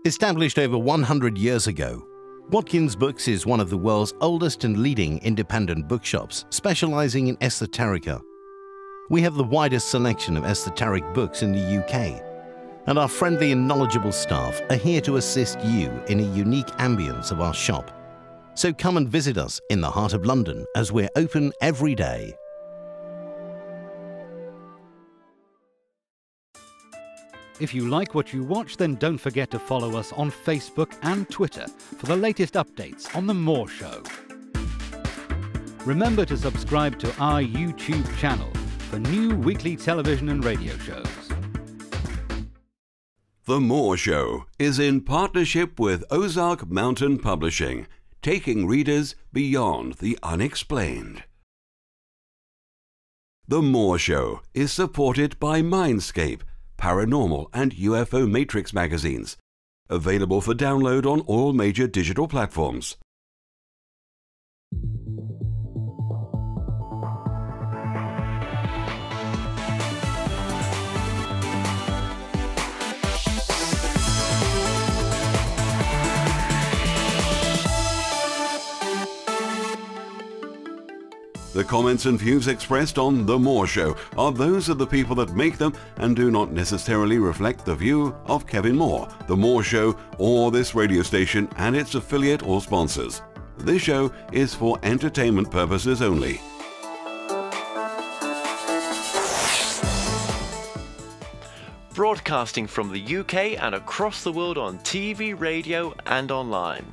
Established over 100 years ago, Watkins Books is one of the world's oldest and leading independent bookshops specializing in esoterica. We have the widest selection of esoteric books in the UK, and our friendly and knowledgeable staff are here to assist you in a unique ambience of our shop. So come and visit us in the heart of London as we're open every day. If you like what you watch, then don't forget to follow us on Facebook and Twitter for the latest updates on The More Show. Remember to subscribe to our YouTube channel for new weekly television and radio shows. The More Show is in partnership with Ozark Mountain Publishing, taking readers beyond the unexplained. The More Show is supported by Mindscape, Paranormal and UFO Matrix magazines, available for download on all major digital platforms. The comments and views expressed on The More Show are those of the people that make them and do not necessarily reflect the view of Kevin Moore, The More Show, or this radio station and its affiliate or sponsors. This show is for entertainment purposes only. Broadcasting from the UK and across the world on TV, radio and online.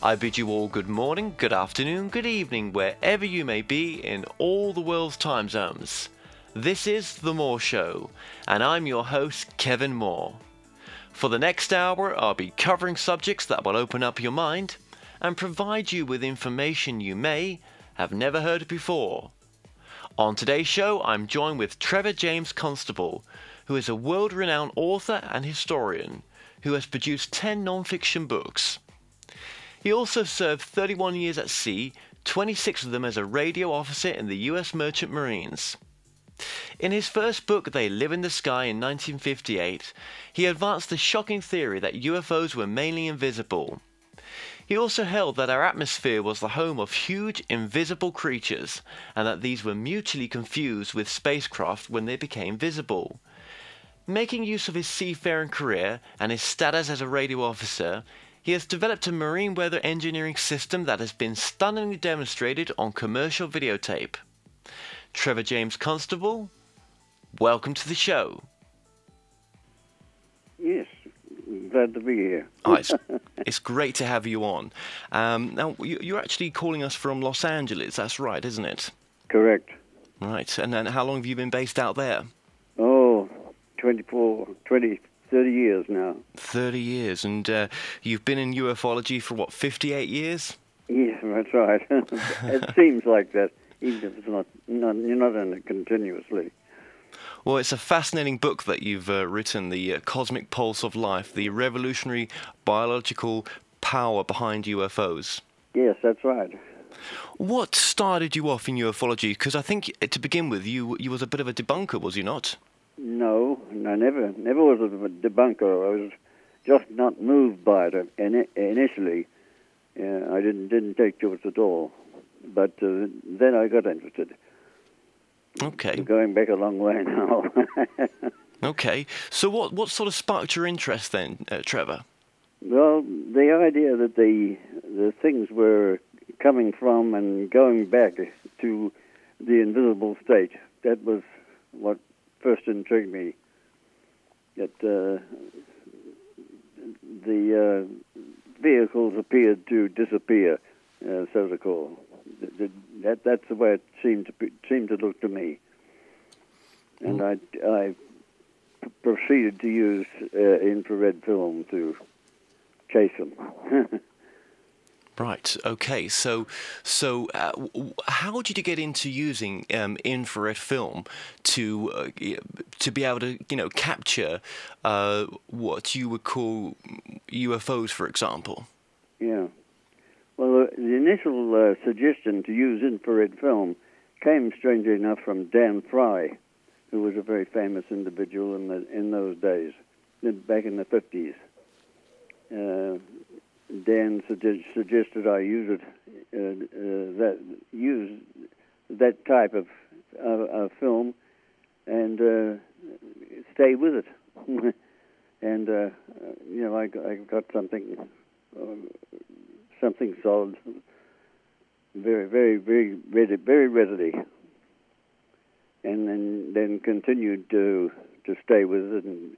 I bid you all good morning, good afternoon, good evening, wherever you may be in all the world's time zones. This is The More Show, and I'm your host, Kevin Moore. For the next hour, I'll be covering subjects that will open up your mind and provide you with information you may have never heard before. On today's show, I'm joined with Trevor James Constable, who is a world-renowned author and historian who has produced 10 non-fiction books. He also served 31 years at sea, 26 of them as a radio officer in the US Merchant Marines. In his first book, They Live in the Sky in 1958, he advanced the shocking theory that UFOs were mainly invisible. He also held that our atmosphere was the home of huge invisible creatures, and that these were mutually confused with spacecraft when they became visible. Making use of his seafaring career and his status as a radio officer, he has developed a marine weather engineering system that has been stunningly demonstrated on commercial videotape. Trevor James Constable, welcome to the show. Yes, glad to be here. Oh, it's great to have you on. Now, you're actually calling us from Los Angeles, that's right, isn't it? Correct. Right, and then how long have you been based out there? Oh, 30 years now. 30 years, and you've been in ufology for, what, 58 years? Yeah, that's right. It seems like that, even if it's not you're not in it continuously. Well, it's a fascinating book that you've written, The Cosmic Pulse of Life, the revolutionary biological power behind UFOs. Yes, that's right. What started you off in ufology? Because I think, to begin with, you was a bit of a debunker, was you not? No, I never was a debunker. I was just not moved by it initially. I didn't take to it at all. But then I got interested. Okay. Going back a long way now. Okay. So what sort of sparked your interest then, Trevor? Well, the idea that the things were coming from and going back to the invisible state, that was what first intrigued me. That the vehicles appeared to disappear, so to call. That's the way it seemed to look to me. And I proceeded to use infrared film to chase them. Right. Okay. So, how did you get into using infrared film to be able to, capture what you would call UFOs, for example? Yeah. Well, the initial suggestion to use infrared film came, strangely enough, from Dan Fry, who was a very famous individual in those days, back in the 50s. Dan suggested I use that type of film and stay with it. And I got something solid, very, very, very readily, and then continued to stay with it. And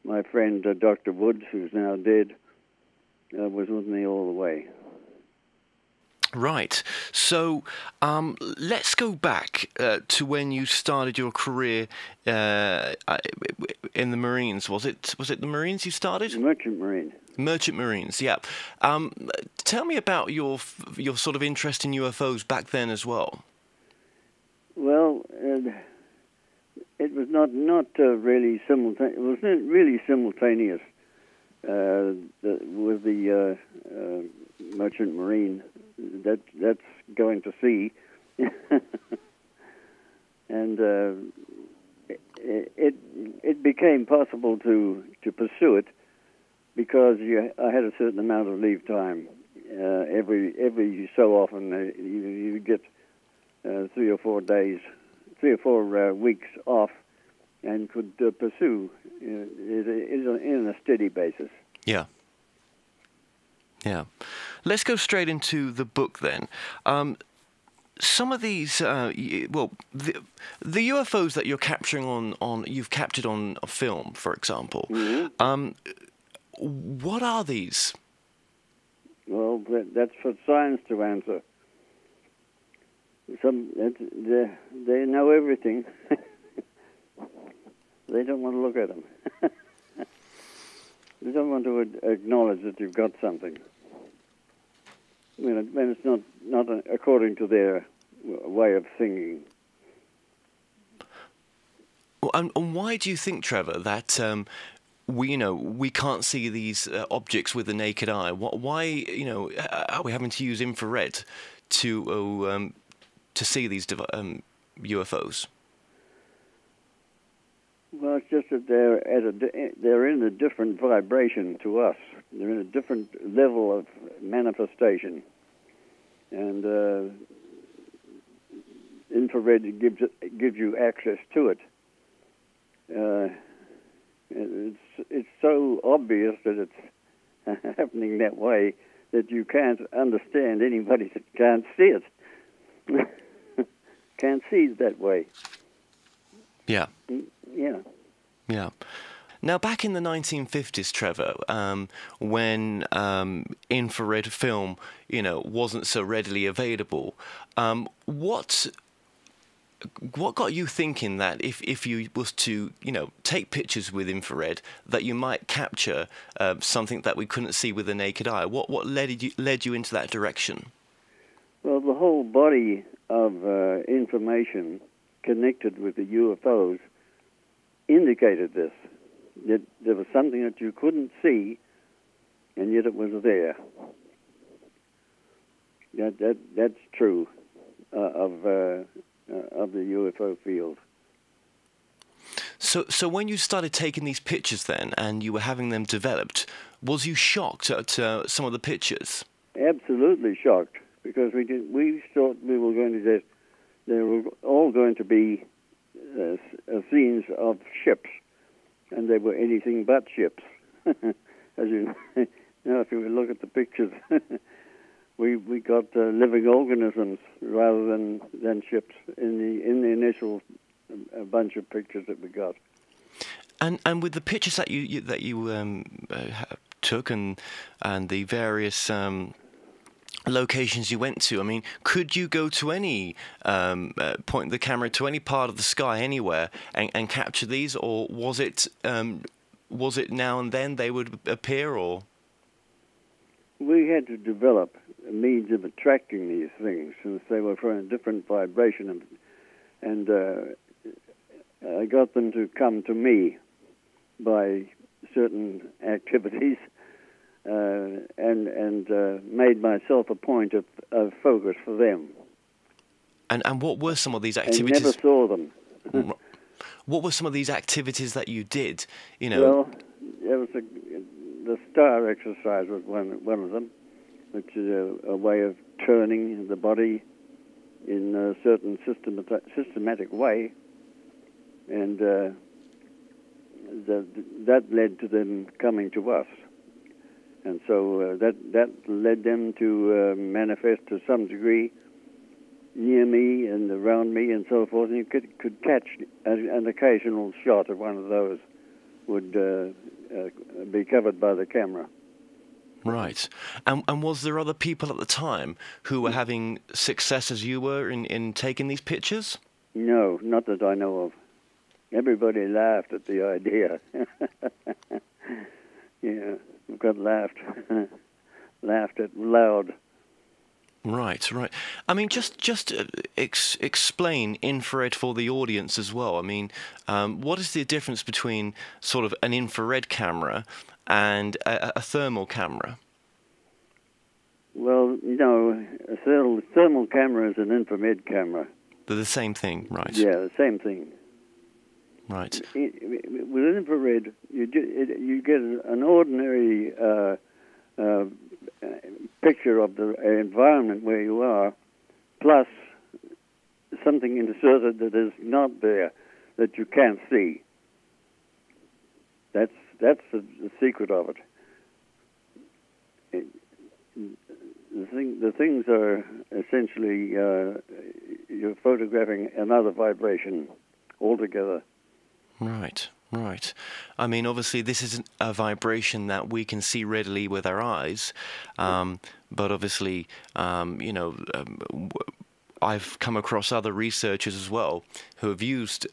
my friend Dr. Woods, who's now dead, was with me all the way. Right. So let's go back to when you started your career in the Marines. Was it the Marines you started? Merchant Marine. Merchant Marines, yeah. Tell me about your sort of interest in UFOs back then as well. Well, it was not really simultaneous. It wasn't really simultaneous with the Merchant Marine. That's going to sea, and it became possible to pursue it because I had a certain amount of leave time. Every so often you get 3 or 4 days, 3 or 4 weeks off, and could pursue it in a steady basis. Yeah. Yeah. Let's go straight into the book then. Some of these, the UFOs that you're capturing you've captured on a film, for example. Mm-hmm. What are these? Well, that's for science to answer. They know everything. They don't want to look at them. They don't want to acknowledge that you've got something. When it's not according to their way of thinking. Well, and why do you think, Trevor, that we can't see these objects with the naked eye? Why are we having to use infrared to see these UFOs? Well, it's just that they're in a different vibration to us. They're in a different level of manifestation, and infrared gives you access to it. It's so obvious that it's happening that way that you can't understand anybody that can't see it. Can't see it that way. Yeah. Yeah. Yeah. Now, back in the 1950s, Trevor, when infrared film, wasn't so readily available, what got you thinking that if you was to, take pictures with infrared, that you might capture something that we couldn't see with the naked eye? What led you into that direction? Well, the whole body of information connected with the UFOs indicated this. That there was something that you couldn't see, and yet it was there. That's true of the UFO field. So when you started taking these pictures then, and you were having them developed, was you shocked at some of the pictures? Absolutely shocked, because we thought we were going to they were all going to be scenes of ships, and they were anything but ships. As you know, if you look at the pictures, we got living organisms rather than ships in the initial bunch of pictures that we got. And with the pictures that you took and the various locations you went to, I mean, could you go to any point the camera to any part of the sky anywhere and capture these, or was it now and then they would appear? Or we had to develop a means of attracting these things, since they were from a different vibration, and I got them to come to me by certain activities. And made myself a point of focus for them. And what were some of these activities? I never saw them. What were some of these activities that you did? Well, there the star exercise was one of them, which is a way of turning the body in a certain systematic way, and that led to them coming to us. And so that led them to manifest to some degree near me and around me and so forth, and you could catch an occasional shot of one of those would be covered by the camera. Right. And was there other people at the time who were having success as you were in taking these pictures? No, not that I know of. Everybody laughed at the idea. Yeah, we got laughed at loud. Right, right. I mean, just explain infrared for the audience as well. I mean, what is the difference between sort of an infrared camera and a thermal camera? Well, a thermal camera is an infrared camera. They're the same thing, right? Yeah, the same thing. Right. With infrared, you get an ordinary picture of the environment where you are, plus something inserted that is not there, that you can't see. That's the secret of it. The things are essentially you're photographing another vibration altogether. Right, right. I mean, obviously, this isn't a vibration that we can see readily with our eyes, but obviously, I've come across other researchers as well who have used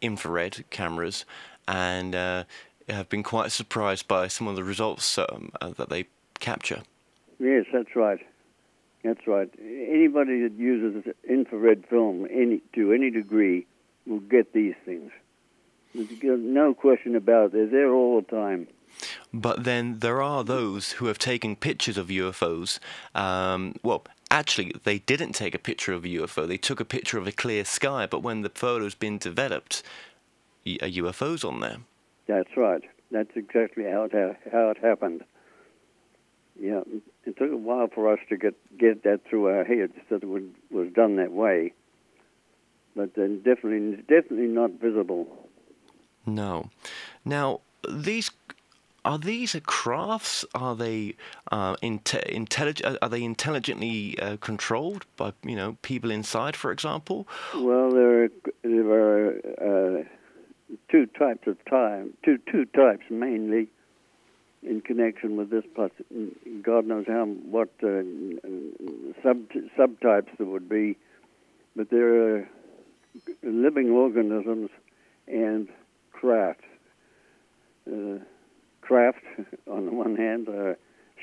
infrared cameras and have been quite surprised by some of the results that they capture. Yes, that's right. That's right. Anybody that uses infrared film to any degree will get these things. There's no question about it. They're there all the time. But then there are those who have taken pictures of UFOs. Well, actually, they didn't take a picture of a UFO. They took a picture of a clear sky, but when the photo's been developed, a UFO's on there. That's right. That's exactly how it happened. Yeah, it took a while for us to get that through our heads that it was done that way. But then definitely not visible. No. Now, are these crafts? Are they intelligent? Are they intelligently controlled by people inside, for example? Well, there are two types two types mainly in connection with this. Plus, God knows what subtypes there would be, but there are living organisms and craft. Craft, on the one hand, are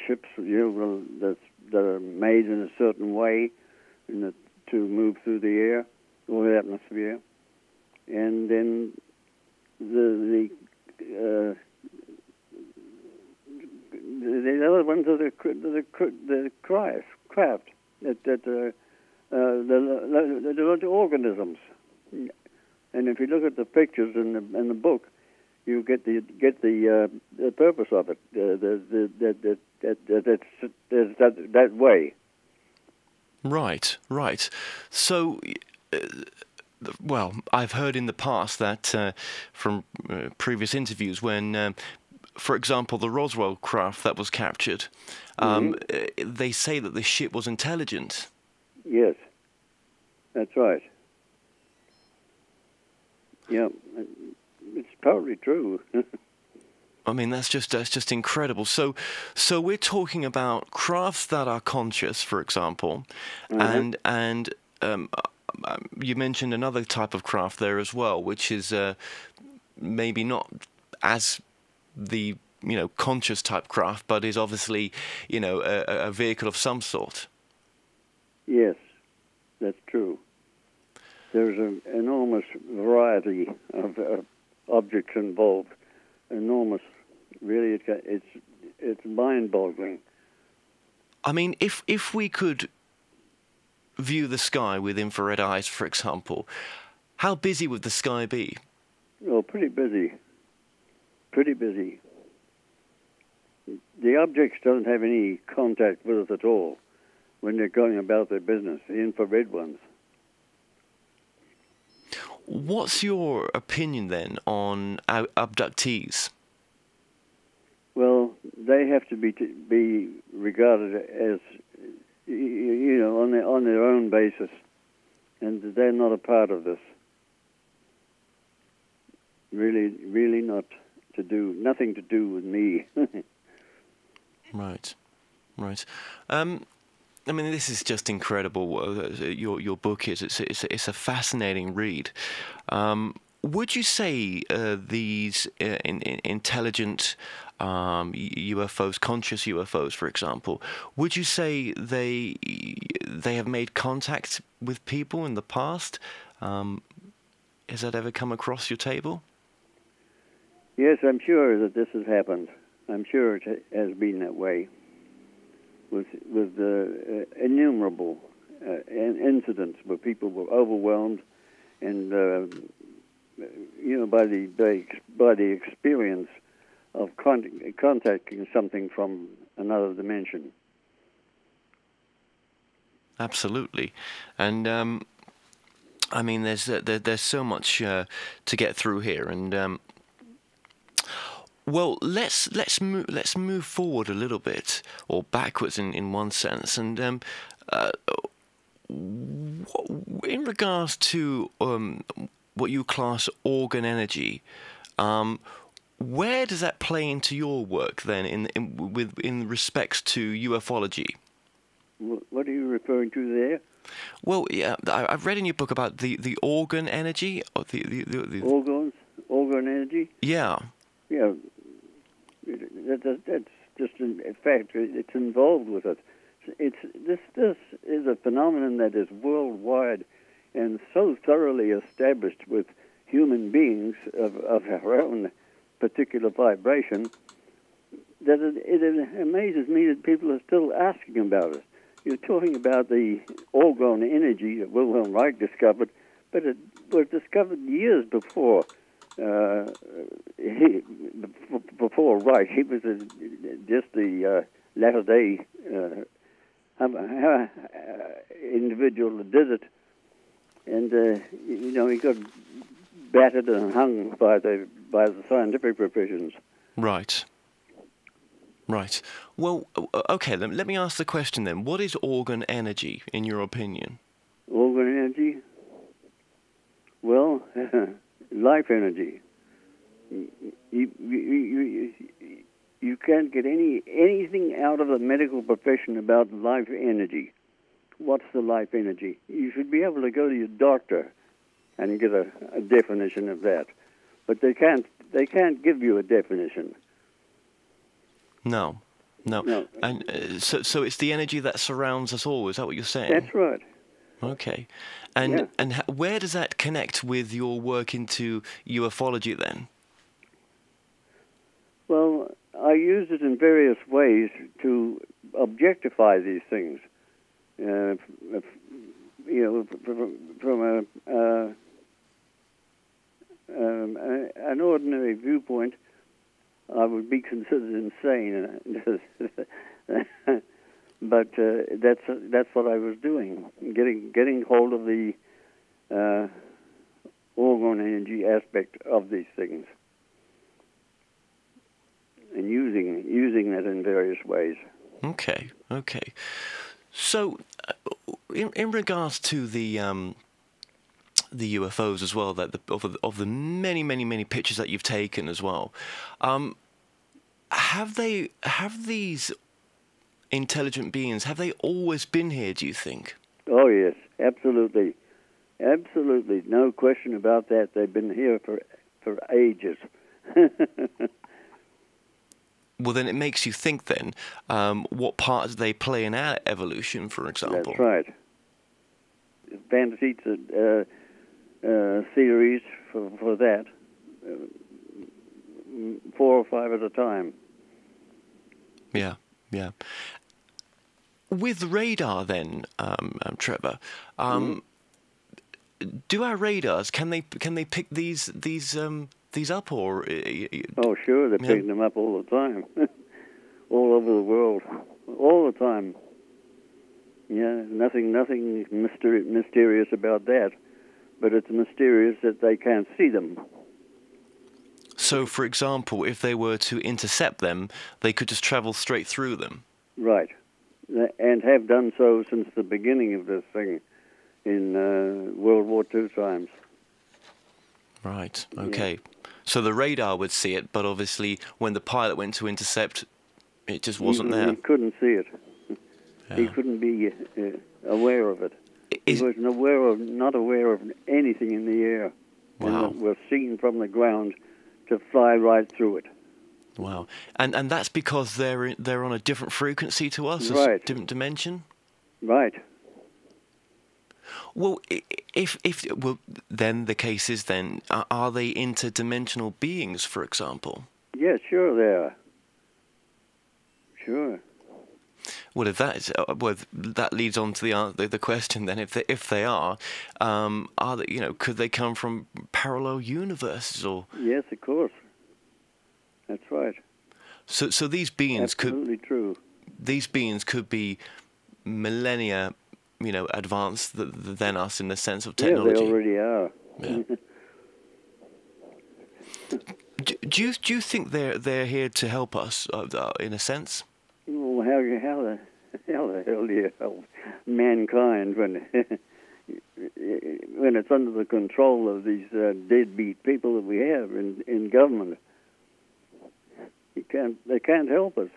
ships that are made in a certain way to move through the air or the atmosphere, and then the other ones are the craft that are the organisms. And if you look at the pictures in the book, you get the purpose of it. That way. Right, right. So, well, I've heard in the past that from previous interviews when, for example, the Roswell craft that was captured, they say that the ship was intelligent. Yes, that's right. Yeah, it's totally true. I mean, that's just incredible. So we're talking about crafts that are conscious, for example, and you mentioned another type of craft there as well, which is maybe not as the conscious type craft, but is obviously a vehicle of some sort. Yes, that's true. There's an enormous variety of objects involved. Enormous, really. It's mind-boggling. I mean, if we could view the sky with infrared eyes, for example, how busy would the sky be? Oh, pretty busy. Pretty busy. the objects don't have any contact with us at all when they're going about their business, the infrared ones. What's your opinion then on abductees? Well, they have to be regarded as, you know, on their own basis, and they're not a part of this. Really not nothing to do with me. Right. I mean, this is just incredible. Your book is. It's a fascinating read. Would you say these intelligent UFOs, conscious UFOs, for example, would you say they have made contact with people in the past? Has that ever come across your table? Yes, I'm sure that this has happened. I'm sure it has been that way, with innumerable incidents where people were overwhelmed, and you know, by the experience of contacting something from another dimension. Absolutely, and I mean, there's so much to get through here, and well, let's move forward a little bit, or backwards in one sense, and in regards to what you class organ energy, where does that play into your work then, in respects to ufology? What are you referring to there? Well, yeah, I've read in your book about the organ energy, or the organ energy. Yeah. Yeah, that's just a fact. It's involved with it. This is a phenomenon that is worldwide and so thoroughly established with human beings of our own particular vibration that it amazes me that people are still asking about it. You're talking about the Orgone energy that Wilhelm Reich discovered, but it was discovered years before. Before Reich, he was just the latter-day individual that did it, and you know, he got battered and hung by the scientific professions. Right. Well, okay. Let me ask the question then. What is organ energy, in your opinion? Organ energy? Well, life energy. You can't get anything out of the medical profession about life energy. What's the life energy? You should be able to go to your doctor and get a definition of that, but they can't give you a definition. No. And so it's the energy that surrounds us all. Is that what you're saying? That's right. Okay. And where does that connect with your work into ufology then? Well, I use it in various ways to objectify these things. You know, from an ordinary viewpoint, I would be considered insane, but that's what I was doing, getting hold of the orgone energy aspect of these things, and using that in various ways. Okay. So, in regards to the UFOs as well, that of the many pictures that you've taken as well, have these intelligent beings, have they always been here, do you think? Oh yes, absolutely, no question about that. They've been here for ages. Well, then it makes you think then, what part do they play in our evolution, for example? That's right. Fantasy theories for that, 4 or 5 at a time. Yeah. With radar then, Trevor, do our radars, can they pick these up, or? Oh, sure, they're picking them up all the time. all over the world, all the time. Yeah, nothing mysterious about that, but it's mysterious that they can't see them. So, for example, if they were to intercept them, they could just travel straight through them? Right, and have done so since the beginning of this thing in World War II times. Right, okay. Yeah. So the radar would see it, but obviously when the pilot went to intercept, it just wasn't there. He couldn't see it. Yeah. He couldn't be aware of it. He was not aware of anything in the air. Wow. And it was seen from the ground to fly right through it. Wow. And that's because they're on a different frequency to us, right. A different dimension? Right. Well, then the case is then, are they interdimensional beings, for example? Yeah, sure they are. Sure. Well, if that is, that leads on to the question then. If they are they, could they come from parallel universes or? Yes, of course. That's right. So these beings Absolutely true. These beings could be millennia, advanced than us in the sense of technology. Yeah, they already are. Yeah. Do you think they're here to help us in a sense? Well, how the hell do you help mankind when it's under the control of these deadbeat people that we have in government? They can't help us.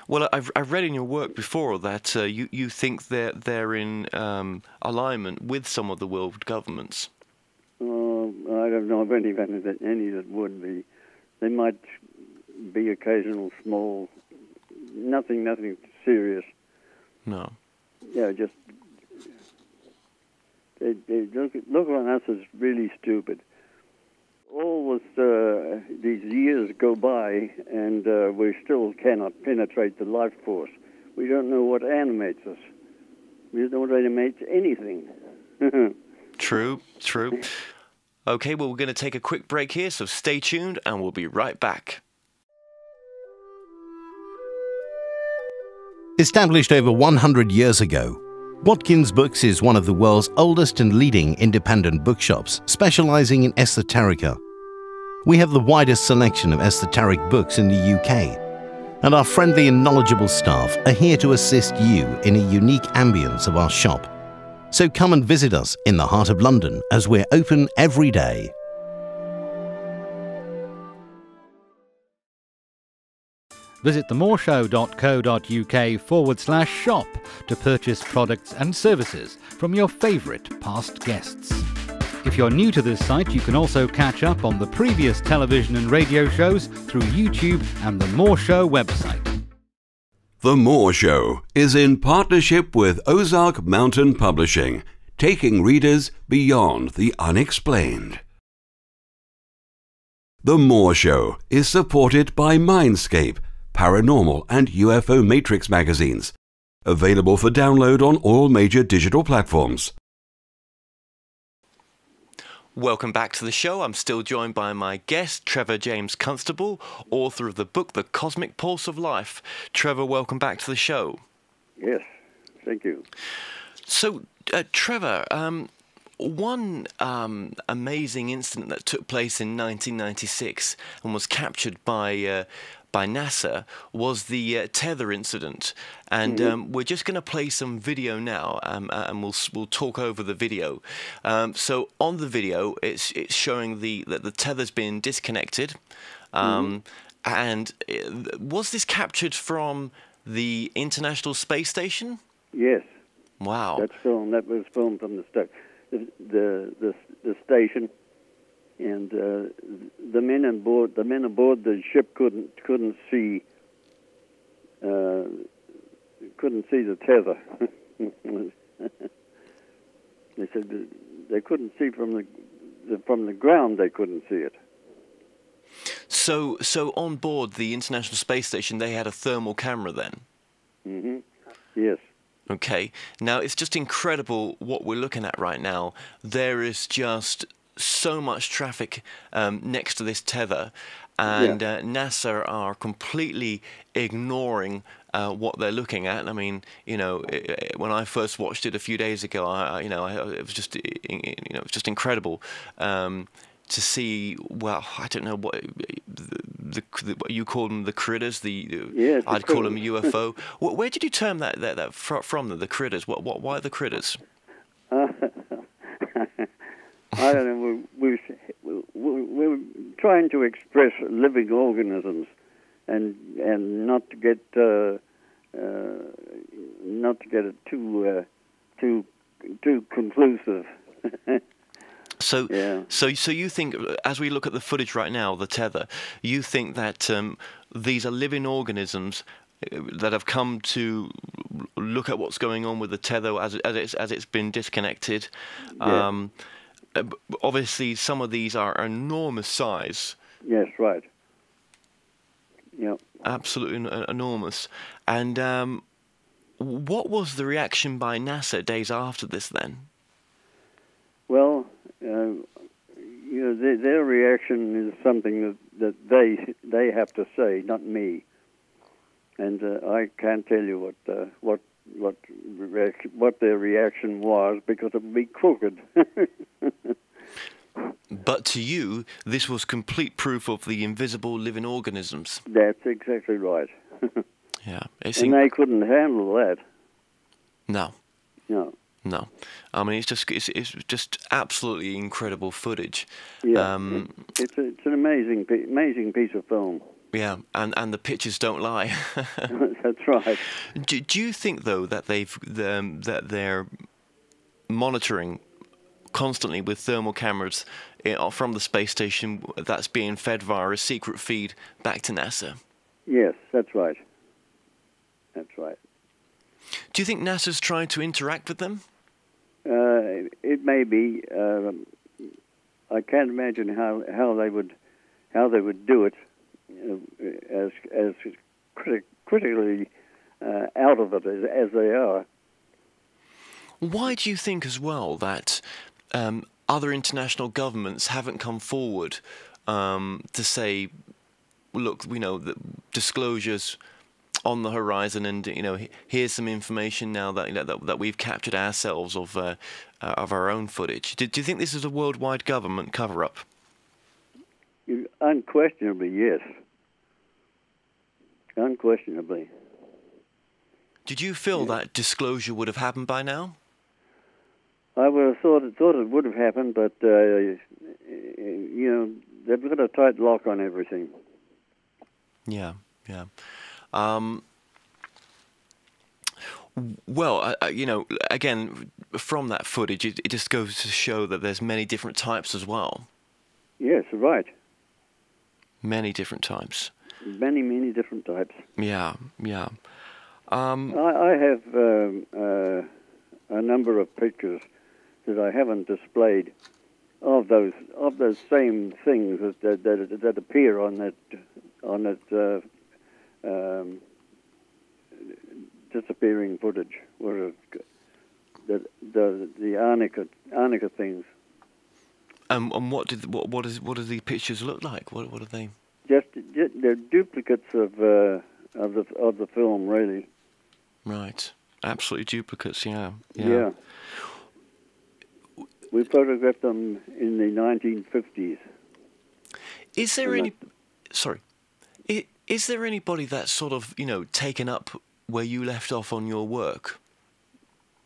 Well, I've read in your work before that you think they're in alignment with some of the world governments. I don't know of any that would be. They might be occasional small, nothing serious. No. Yeah, just they look on us as really stupid. All these years go by, and we still cannot penetrate the life force. We don't know what animates us. We don't know what animates anything. True. Okay, well, we're going to take a quick break here, so stay tuned, and we'll be right back. Established over 100 years ago, Watkins Books is one of the world's oldest and leading independent bookshops, specializing in esoterica. We have the widest selection of esoteric books in the UK, and our friendly and knowledgeable staff are here to assist you in a unique ambience of our shop. So come and visit us in the heart of London, as we're open every day. Visit themoreshow.co.uk/shop to purchase products and services from your favourite past guests. If you're new to this site, you can also catch up on the previous television and radio shows through YouTube and the More Show website. The More Show is in partnership with Ozark Mountain Publishing, taking readers beyond the unexplained. The More Show is supported by Mindscape, Paranormal and UFO Matrix magazines, available for download on all major digital platforms. Welcome back to the show. I'm still joined by my guest, Trevor James Constable, author of the book The Cosmic Pulse of Life. Trevor, welcome back to the show. Yes, thank you. So, Trevor, one amazing incident that took place in 1996 and was captured by NASA was the tether incident, and we're just going to play some video now, and we'll talk over the video. So on the video, it's showing that the tether's been disconnected, and was this captured from the International Space Station? Yes. Wow. That was filmed from the station. And the men aboard the ship couldn't see the tether. They said they couldn't see from the ground. They couldn't see it. So on board the International Space Station, they had a thermal camera then. Mm-hmm. Yes. Okay. Now it's just incredible what we're looking at right now. There is just so much traffic next to this tether, and NASA are completely ignoring what they're looking at. I mean, you know, when I first watched it a few days ago, it was just, it was just incredible to see. Well, I don't know what what you call them, the critters. I'd call them UFO. Where did you term that from? The critters. Why the critters? I don't know. We're trying to express living organisms, and not to get it too conclusive. So you think, as we look at the footage right now, the tether, you think that these are living organisms that have come to look at what's going on with the tether as it's been disconnected. Yeah. Obviously, some of these are enormous size. Yes, right. Yeah. Absolutely enormous. And what was the reaction by NASA days after this then? Well, their reaction is something that they have to say, not me. And I can't tell you what their reaction was, because it would be crooked. But to you, this was complete proof of the invisible living organisms. That's exactly right. Yeah, and they couldn't handle that. No. No. No, I mean it's just absolutely incredible footage. Yeah, it's an amazing piece of film. Yeah, and the pictures don't lie. That's right. Do you think though that that they're monitoring constantly with thermal cameras from the space station that's being fed via a secret feed back to NASA? Yes, that's right. That's right. Do you think NASA's trying to interact with them? It may be. I can't imagine how they would do it as critically out of it as they are. Why do you think as well that other international governments haven't come forward to say, look, the disclosures on the horizon, and here's some information now that we've captured ourselves of our own footage. Do you think this is a worldwide government cover-up? Unquestionably, yes. Unquestionably. Did you feel that disclosure would have happened by now? I would have thought it would have happened, but they've got a tight lock on everything. Yeah. Well, again, from that footage, it just goes to show that there's many different types as well. Yes, right. Many different types. Many different types. Yeah. I have a number of pictures that I haven't displayed of those same things that appear on that disappearing footage, or the Arnica things. And what do the pictures look like? What are they? Just they're duplicates of the film, really. Right, absolutely duplicates. Yeah. We photographed them in the 1950s. Is there Is there anybody that's sort of taken up where you left off on your work?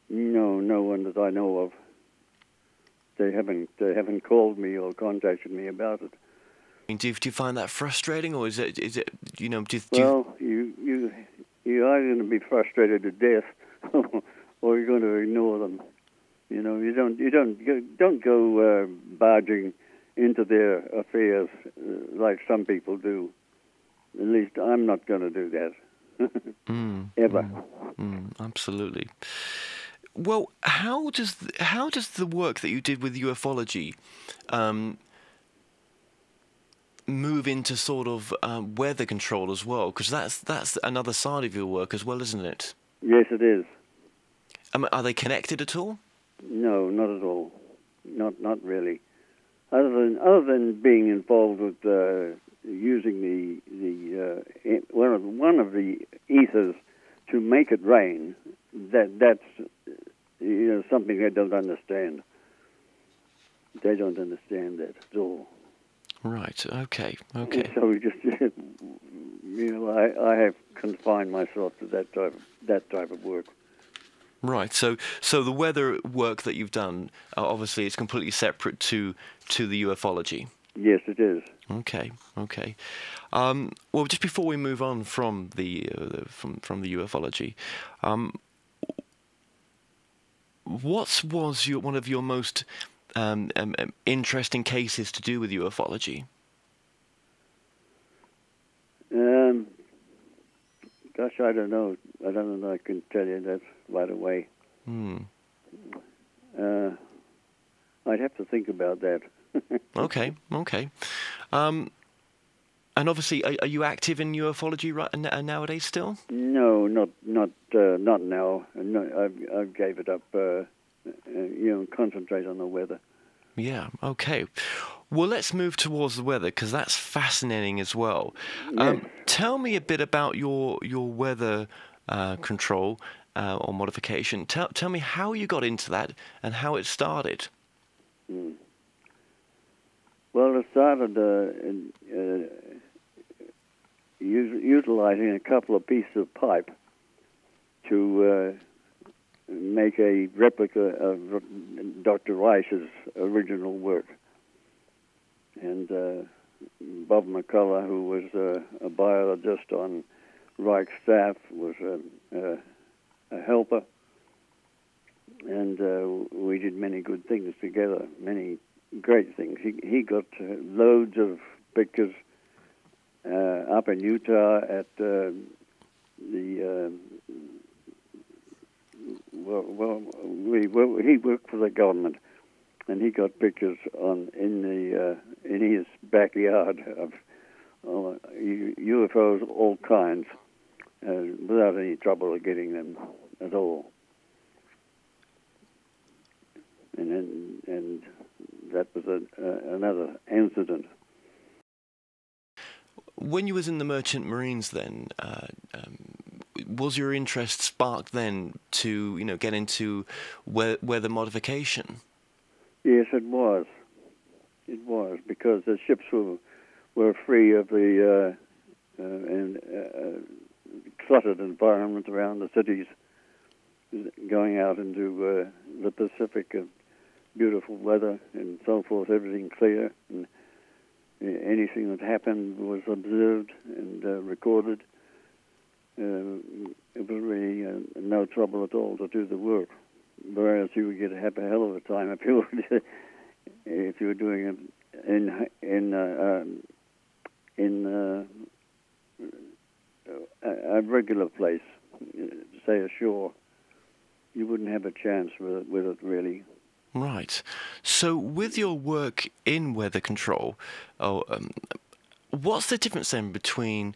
No one that I know of. They haven't called me or contacted me about it. I mean, do you find that frustrating, or is it Well, you are going to be frustrated to death, or you're going to ignore them. You don't go barging into their affairs like some people do. At least I'm not going to do that. Ever. Absolutely. Well, how does the work that you did with ufology move into sort of weather control as well? Because that's another side of your work as well, isn't it? Yes, it is. Are they connected at all? No, not at all. Not really. other than being involved with using one of the ethers to make it rain, that's something they don't understand. They don't understand that at all. Right. Okay. Okay. So we just, I have confined myself to that type of work. Right. So the weather work that you've done, obviously, it's completely separate to the ufology. Yes, it is. Okay. Okay. Well, just before we move on from the ufology, what was one of your most interesting cases to do with ufology? Gosh, I don't know. I don't know. I can tell you that right away. I'd have to think about that. Okay. Okay. And obviously, are you active in ufology nowadays still? No, not now. No, I gave it up. Concentrate on the weather. Yeah. Okay. Well, let's move towards the weather because that's fascinating as well. Yes. Tell me a bit about your weather control or modification. Tell me how you got into that and how it started. Well, it started utilizing a couple of pieces of pipe to make a replica of Dr. Reich's original work. And Bob McCullough, who was a biologist on Reich's staff, was a helper. And we did many good things together, many great things. He got loads of pictures up in Utah at he worked for the government, and he got pictures in his backyard of UFOs of all kinds, without any trouble of getting them at all. And that was another incident. When you was in the Merchant Marines, then was your interest sparked then to get into weather modification? Yes, it was. It was because the ships were free of the cluttered environment around the cities, going out into the Pacific, beautiful weather and so forth, everything clear, and anything that happened was observed and recorded. It was really no trouble at all to do the work. Whereas you would have a hell of a time if you were doing it in a regular place, say ashore. You wouldn't have a chance with it really. Right. So with your work in weather control, what's the difference then between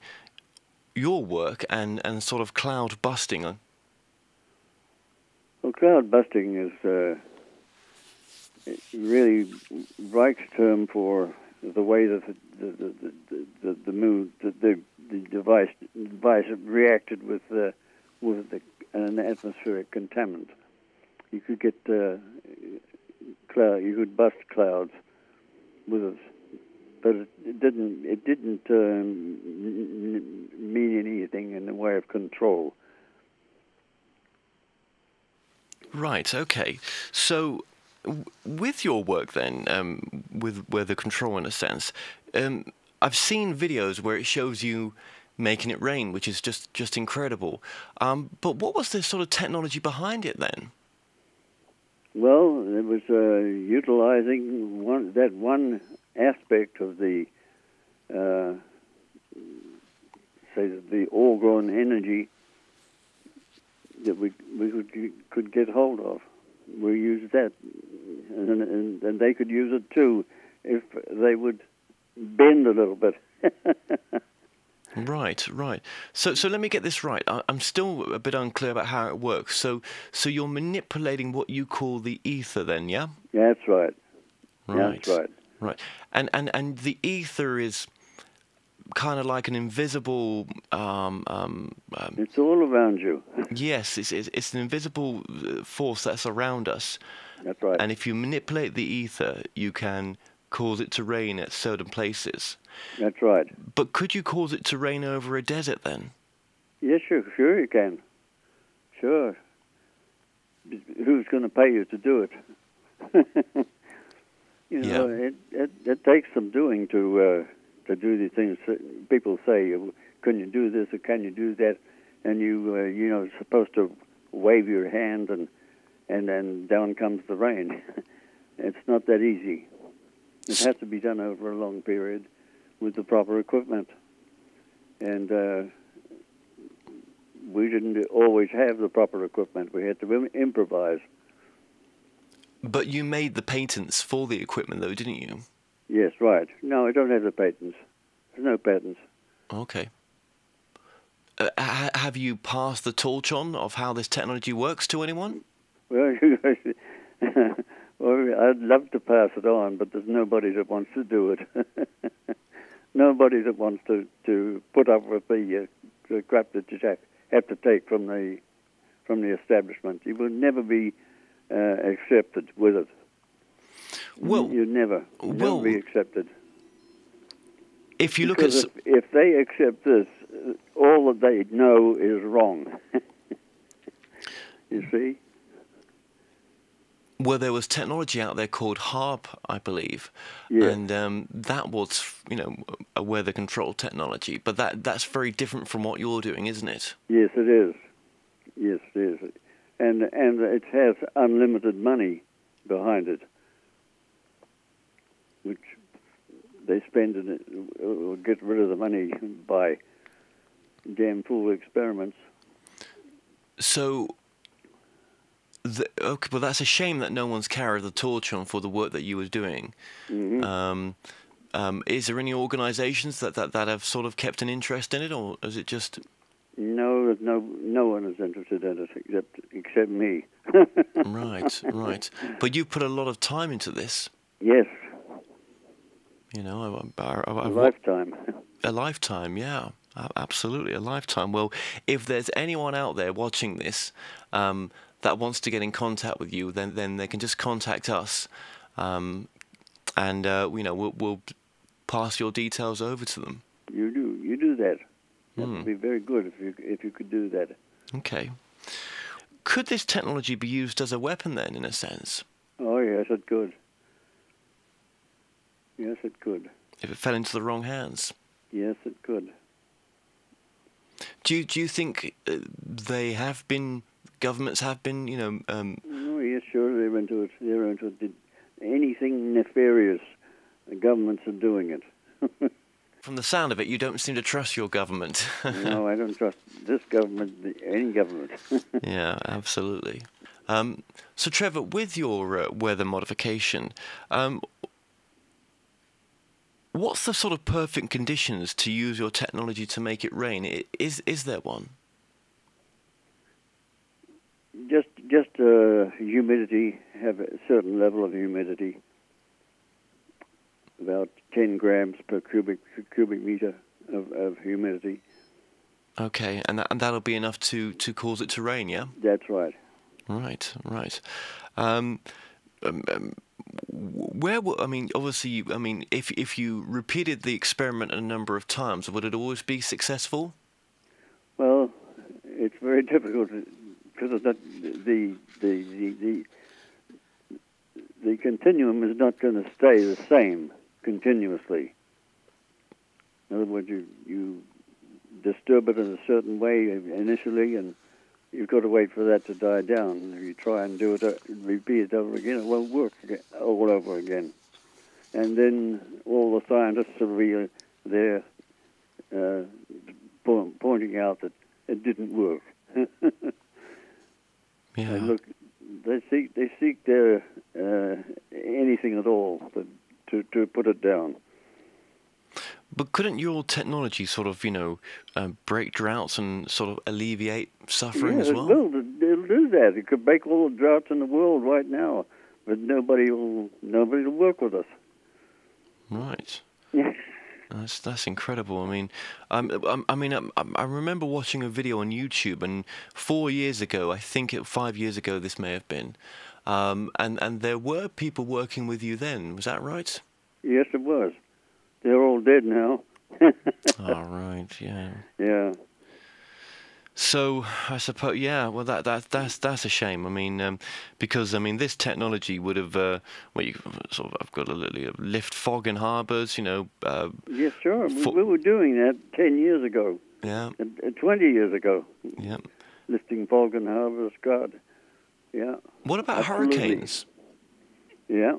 your work and sort of cloud busting? Well, cloud busting is really Reich's term for the way that the moon, the device reacted with an atmospheric contaminant. You could get you could bust clouds with it, but it didn't mean anything in the way of control. Right. Okay. So, with your work then, with weather control in a sense, I've seen videos where it shows you making it rain, which is just incredible. But what was the sort of technology behind it then? Well, it was utilizing that one aspect of the the Orgone energy that we could get hold of. We used that, and they could use it too if they would bend a little bit. Right. So let me get this right. I'm still a bit unclear about how it works. So you're manipulating what you call the ether then, yeah? That's right. Right. That's right. Right. And the ether is kind of like an invisible. It's all around you. Yes, it's an invisible force that's around us. That's right. And if you manipulate the ether, you can cause it to rain at certain places. That's right. But could you cause it to rain over a desert then? Yes, sure you can. Sure. Who's going to pay you to do it? It takes some doing to do these things. People say, "Can you do this or can you do that?" And you're supposed to wave your hand and then down comes the rain. It's not that easy. It has to be done over a long period with the proper equipment. And we didn't always have the proper equipment. We had to improvise. But you made the patents for the equipment, though, didn't you? Yes, right. No, I don't have the patents. There's no patents. Okay. Have you passed the torch on of how this technology works to anyone? Well, I'd love to pass it on, but there's nobody that wants to do it. Nobody that wants to put up with the crap that you have to take from the establishment. You will never be accepted with it. Well, you never be accepted. If you look because at if they accept this, all that they know is wrong. You see. Well, there was technology out there called HARP, I believe, yes. And that was, a weather control technology. But that's very different from what you're doing, isn't it? Yes, it is. Yes, it is. And it has unlimited money behind it, which they spend or get rid of the money by damn fool experiments. So, okay, well, that's a shame that no one's carried the torch on for the work that you were doing. Mm-hmm. Is there any organisations that have sort of kept an interest in it, or is it just... No one is interested in it except me. Right. But you put a lot of time into this. Yes. A lifetime. A lifetime, yeah, absolutely, a lifetime. Well, if there's anyone out there watching this that wants to get in contact with you, then they can just contact us, and we'll pass your details over to them. You do that. That would be very good if you could do that. Okay. Could this technology be used as a weapon then, in a sense? Oh, yes, it could. Yes, it could. If it fell into the wrong hands? Yes, it could. Do you think governments have been, Oh, yes, sure, they're into it. They're into it. Anything nefarious, the governments are doing it. From the sound of it, you don't seem to trust your government. No, I don't trust this government, any government. Yeah, absolutely. So, Trevor, with your weather modification, what's the sort of perfect conditions to use your technology to make it rain? Is there one? Just humidity, have a certain level of humidity. About 10 grams per cubic meter of humidity. Okay, and that'll be enough to cause it to rain, yeah? That's right. Right. Obviously, if you repeated the experiment a number of times, would it always be successful? Well, it's very difficult because the continuum is not going to stay the same continuously. In other words, you disturb it in a certain way initially, and you've got to wait for that to die down. If you try and do it, repeat it over again, it won't work all over again. And then all the scientists will be there pointing out that it didn't work. Yeah. And look, they seek their anything at all to put it down. But couldn't your technology sort of, break droughts and sort of alleviate suffering as well? It'll do that. It could break all the droughts in the world right now, but nobody will work with us. Right. Yeah. That's incredible. I remember watching a video on YouTube, and 4 years ago, I think 5 years ago, this may have been, and there were people working with you then. Was that right? Yes, it was. They're all dead now. Oh, right. Yeah. Yeah. So I suppose, yeah. Well, that's a shame. Because this technology would have, you sort of, I've got a little lift fog in harbours, Yes, sure. We were doing that 10 years ago. Yeah. 20 years ago. Yeah. Lifting fog in harbours, God. Yeah. What about Absolutely. hurricanes? Yeah.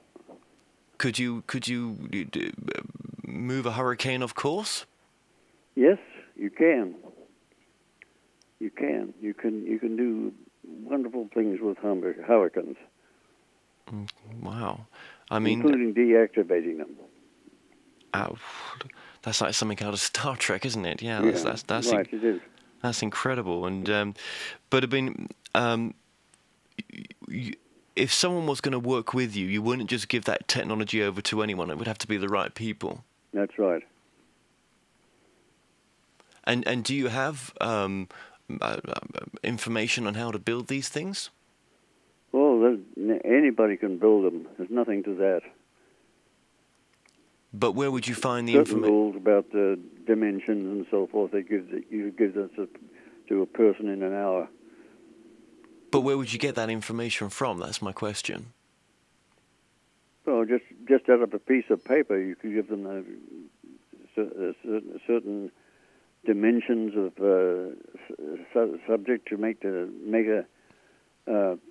Could you move a hurricane off course? Yes, you can. You can. You can do wonderful things with hurricanes. Wow. Including deactivating them. That's like something out of Star Trek, isn't it? Yeah, that's right, it is. That's incredible. And but if someone was going to work with you, you wouldn't just give that technology over to anyone. It would have to be the right people. That's right. And do you have information on how to build these things? Well, anybody can build them. There's nothing to that. But where would you find the certain information? rules about the dimensions and so forth. You give this to a person in an hour. But where would you get that information from? That's my question. Well, just out of a piece of paper, you could give them certain dimensions of subject to make a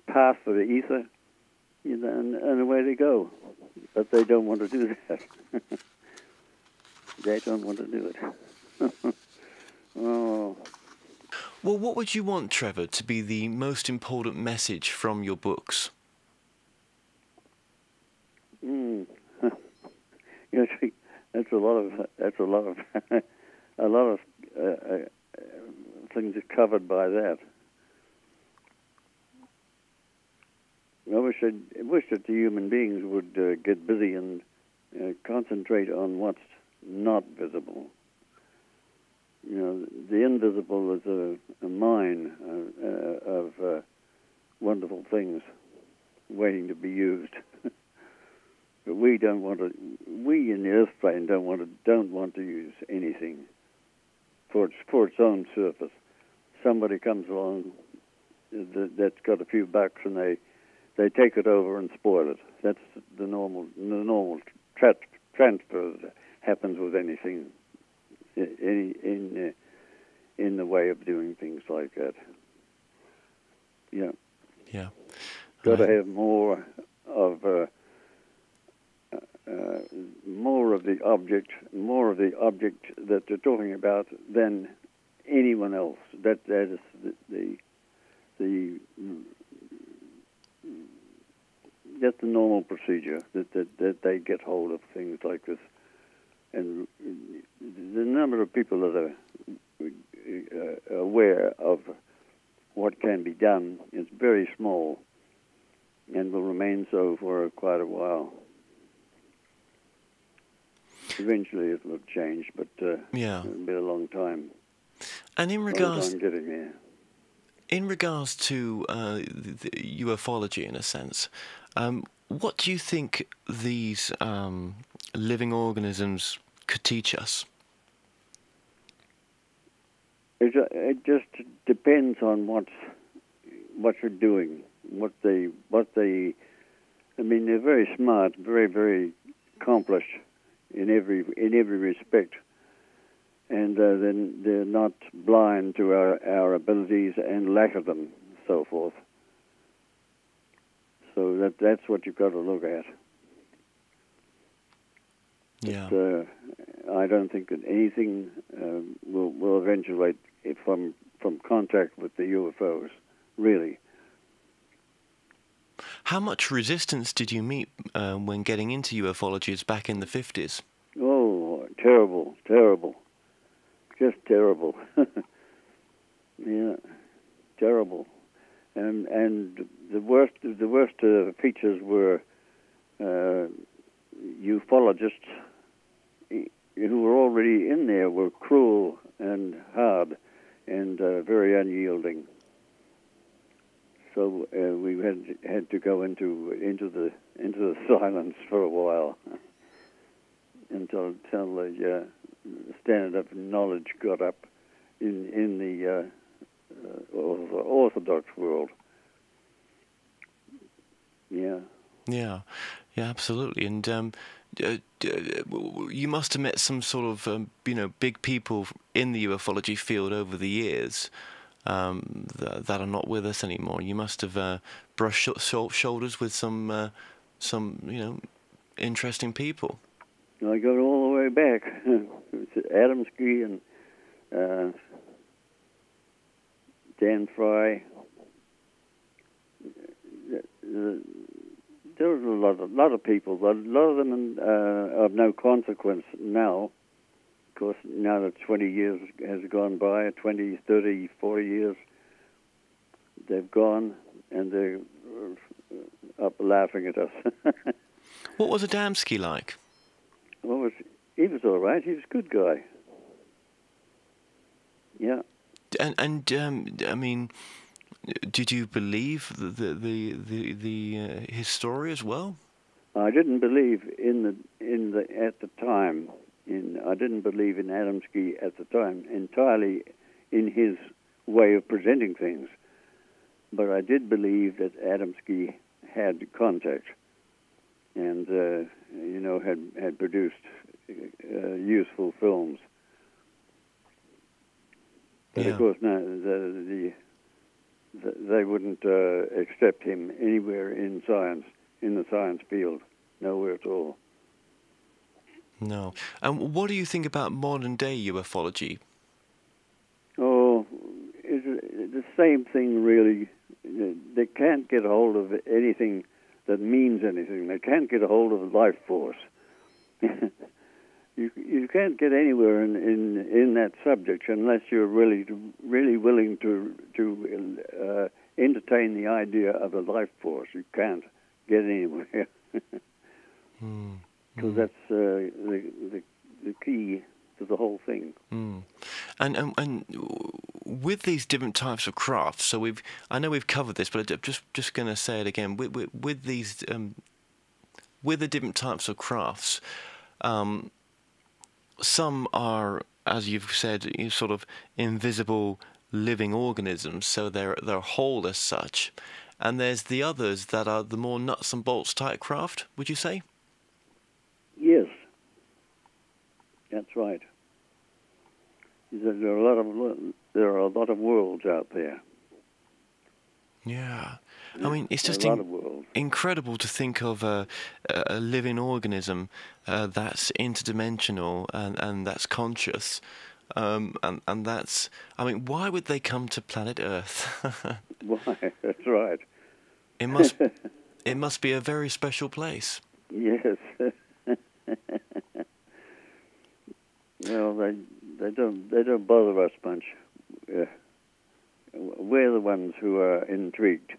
path for the ether, and away they go. But they don't want to do that. They don't want to do it. Oh. Well, what would you want, Trevor, to be the most important message from your books? That's a lot of a lot of things are covered by that. I wish that the human beings would get busy and concentrate on what's not visible. The invisible is a mine of wonderful things waiting to be used. But we don't want to. We in the Earth plane don't want to use anything for its own surface. Somebody comes along that's got a few bucks, and they take it over and spoil it. That's the normal transfer that happens with anything in the way of doing things like that. Yeah. Yeah. Got to have more of the object that they're talking about than anyone else. That is that's the normal procedure that they get hold of things like this, and the number of people that are aware of what can be done is very small, and will remain so for quite a while. Eventually it will change, but it'll be a long time. And in regards, getting there. In regards to the ufology, in a sense, what do you think these living organisms could teach us? It just depends on what you're doing, what they. I mean, they're very smart, very, very accomplished in every respect, and then they're not blind to our abilities and lack of them, so forth. So that's what you've got to look at. Yeah. But, I don't think that anything will eventuate from contact with the UFOs, really. How much resistance did you meet when getting into ufology back in the 50s? Oh, terrible, just terrible. Yeah, terrible. And the worst features were ufologists who were already in there were cruel and hard and very unyielding. So we had to go into the silence for a while until the standard of knowledge got up in the Orthodox world. Yeah. Yeah, absolutely. And you must have met some sort of big people in the ufology field over the years that are not with us anymore. You must have brushed shoulders with some interesting people. I go all the way back. Adamski and Dan Fry. There was a lot of people. A lot of them of no consequence now. Of course, now that 20 years has gone by, 20, 30, 40 years, they've gone, and they're up laughing at us. What was Adamski like? Well, he was all right. He was a good guy. Yeah. And I mean, did you believe his story as well? I didn't believe at the time. I didn't believe in Adamski at the time entirely in his way of presenting things, but I did believe that Adamski had contact and had produced useful films. But of course, no, they wouldn't accept him anywhere in the science field, nowhere at all. No. And what do you think about modern day ufology? Oh, it's the same thing, really. They can't get a hold of anything that means anything. They can't get a hold of life force. You can't get anywhere in that subject unless you're really willing to entertain the idea of a life force. You can't get anywhere. Because that's the key to the whole thing. And with these different types of crafts, so I know we've covered this, but I'm just going to say it again. With these with the different types of crafts, some are, as you've said, sort of invisible living organisms, so they're whole as such. And there's the others that are the more nuts and bolts type craft. Would you say? Yes, that's right. There are a lot of worlds out there. Yeah, I mean, it's just incredible to think of a living organism that's interdimensional and that's conscious, and that's. I mean, why would they come to planet Earth? Why? That's right. It must be a very special place. Yes. Well, they don't bother us much. We're the ones who are intrigued.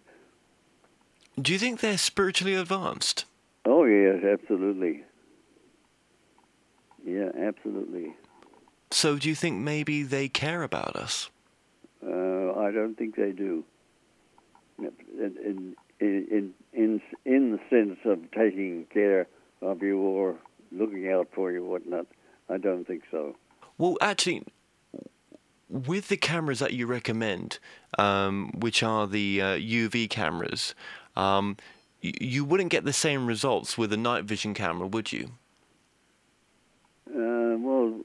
Do you think they're spiritually advanced? Oh yes, absolutely. Yeah, absolutely. So do you think maybe they care about us? I don't think they do. In the sense of taking care of you or looking out for you, whatnot. I don't think so. Well, actually, with the cameras that you recommend, which are the UV cameras, you wouldn't get the same results with a night vision camera, would you? Well,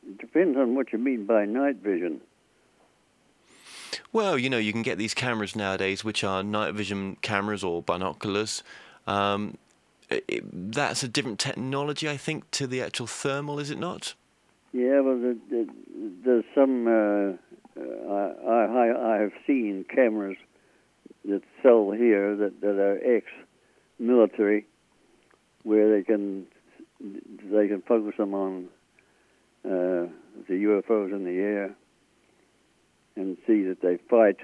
it depends on what you mean by night vision. Well, you can get these cameras nowadays, which are night vision cameras or binoculars. That's a different technology, I think, to the actual thermal, is it not? Yeah, well, there's some. I have seen cameras that sell here that are ex-military, where they can focus them on the UFOs in the air and see that they fight.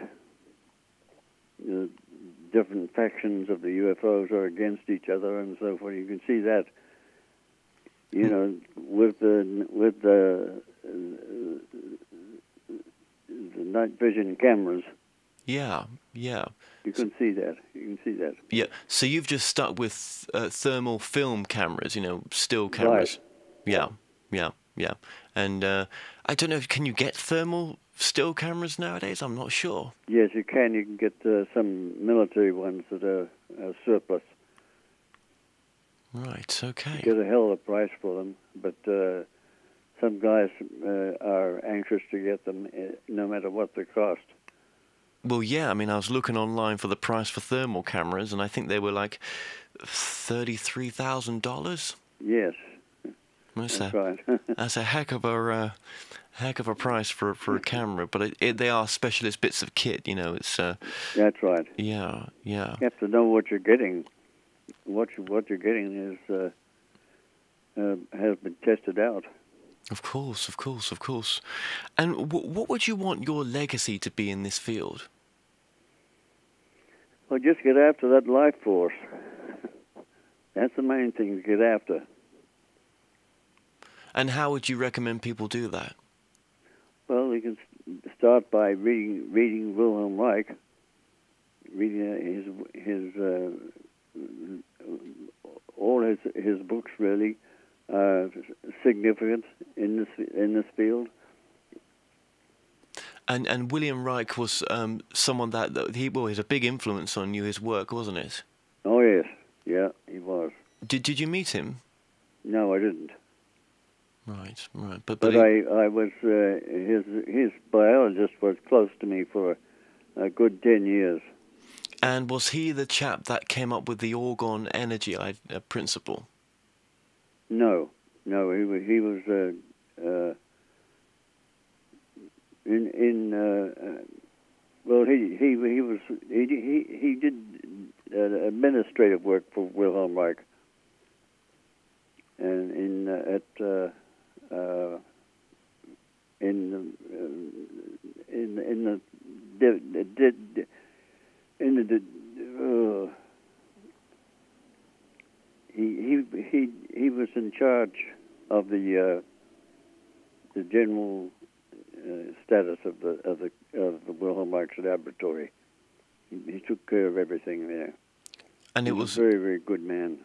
Different factions of the UFOs are against each other and so forth. You can see that You know, with the night vision cameras. Yeah, yeah. You can see that. You can see that. Yeah. So you've just stuck with thermal film cameras, you know, still cameras. Right. Yeah, yeah, yeah. And I don't know, can you get thermal still cameras nowadays? I'm not sure. Yes, you can. You can get some military ones that are surplus. Right, okay. You get a hell of a price for them, but some guys are anxious to get them no matter what the cost. Well, yeah, I mean, I was looking online for the price for thermal cameras, and I think they were like $33,000. Yes, that's right. That's a heck of a price for a camera, but they are specialist bits of kit, you know. It's that's right. Yeah, yeah. You have to know what you're getting. What you're getting is has been tested out. Of course, of course, of course. And what would you want your legacy to be in this field? Well, just get after that life force. That's the main thing to get after. And how would you recommend people do that? Well, you can start by reading Wilhelm Reich, reading all his books really are significant in this field. And Wilhelm Reich was someone that he's a big influence on you, his work, wasn't it? Oh yes, yeah, he was. Did you meet him? No, I didn't. Right, right. But I was his biologist was close to me for a good 10 years. And was he the chap that came up with the Orgone energy principle? No, he was he did administrative work for Wilhelm Reich, and in he was in charge of the general status of the Wilhelm Reich laboratory. He took care of everything there. And he was a very, very good man.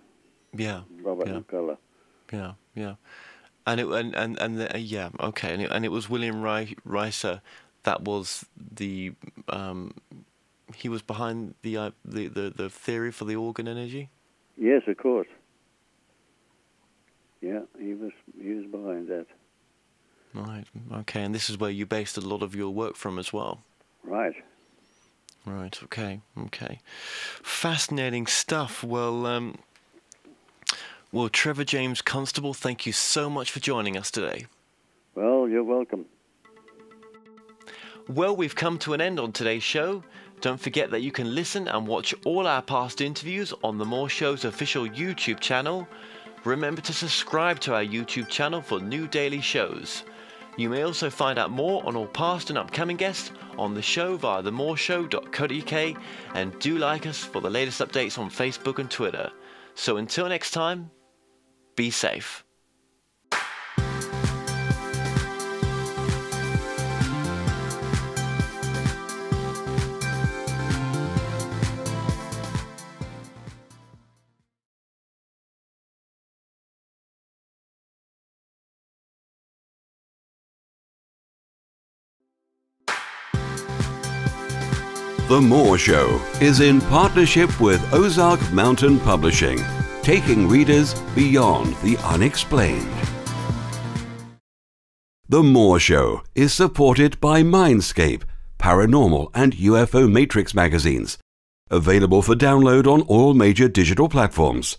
Yeah. Robert McCullough. Yeah, yeah. And it was Wilhelm Reich that was the he was behind the theory for the Orgone energy. Yes, of course. Yeah, he was behind that. Right. Okay, and this is where you based a lot of your work from as well. Right. Right. Okay. Okay. Fascinating stuff. Well, Trevor James Constable, thank you so much for joining us today. Well, you're welcome. Well, we've come to an end on today's show. Don't forget that you can listen and watch all our past interviews on The More Show's official YouTube channel. Remember to subscribe to our YouTube channel for new daily shows. You may also find out more on all past and upcoming guests on the show via themoreshow.co.uk, and do like us for the latest updates on Facebook and Twitter. So until next time, be safe. The More Show is in partnership with Ozark Mountain Publishing, taking readers beyond the unexplained. The More Show is supported by Mindscape, Paranormal and UFO Matrix magazines, available for download on all major digital platforms.